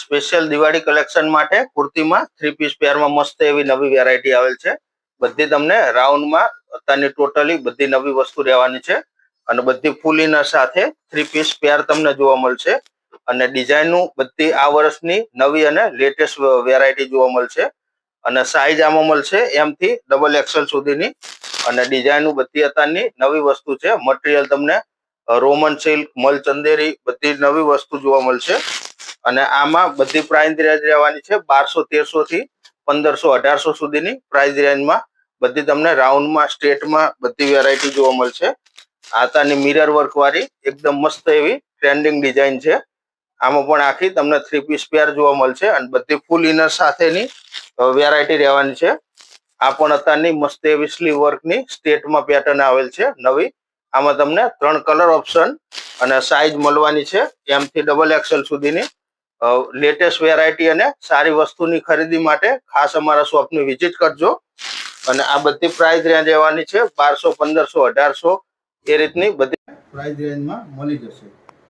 Special Diwali collection માટે કુર્તીમાં 3 piece પેરમાં મસ્ત એવી નવી વેરાયટી આવેલ છે। બધી તમને રાઉન્ડમાં અત્યારની ટોટલી બધી નવી વસ્તુ રહેવાની છે અને બધી ફૂલ ઇનર સાથે 3 પીસ પેર તમને જોવા મળશે અને ડિઝાઇનનું બધી આ વર્ષની નવી અને લેટેસ્ટ વેરાયટી જોવા મળશે અને સાઈઝ આમાં મળશે M થી XXL સુધીની અને ડિઝાઇનનું બધી અત્યારની નવી વસ્તુ છે। મટીરિયલ તમને રોમન સિલ્ક, મલ ચંદેરી બધી નવી વસ્તુ જોવા મળશે અને આમાં બધી પ્રાઇસ રેન્જ રહેવાની છે 1200-1300 થી 1500-1800 સુધીની પ્રાઇસ રેન્જમાં બધી તમને રાઉન્ડમાં સ્ટ્રેટમાં બધી વેરાયટી જોવા મળશે। આતાની મિરર વર્ક વાળી એકદમ મસ્ત એવી ટ્રેન્ડિંગ ડિઝાઇન છે। આમાં પણ આખી તમને 3 પીસ પેર જોવા મળશે અને બધી ફૂલ ઇનર સાથેની વેરાયટી રહેવાની છે। આ પણ અત્યારની મસ્ત એવી સ્લીવ વર્કની સ્ટેટમાં પેટર્ન આવેલ છે નવી। આમાં તમને 3 કલર ઓપ્શન અને સાઈઝ મળવાની છે M થી XXL સુધીની। લેટેસ્ટ વેરાયટી અને સારી વસ્તુની ખરીદી માટે ખાસ અમારા શોપની વિઝિટ કરજો અને આ બધી પ્રાઇસ રેન્જ રહેવાની છે 1200, 1500, 1800 એ રીતની બધી પ્રાઇસ રેન્જમાં મળી જશે।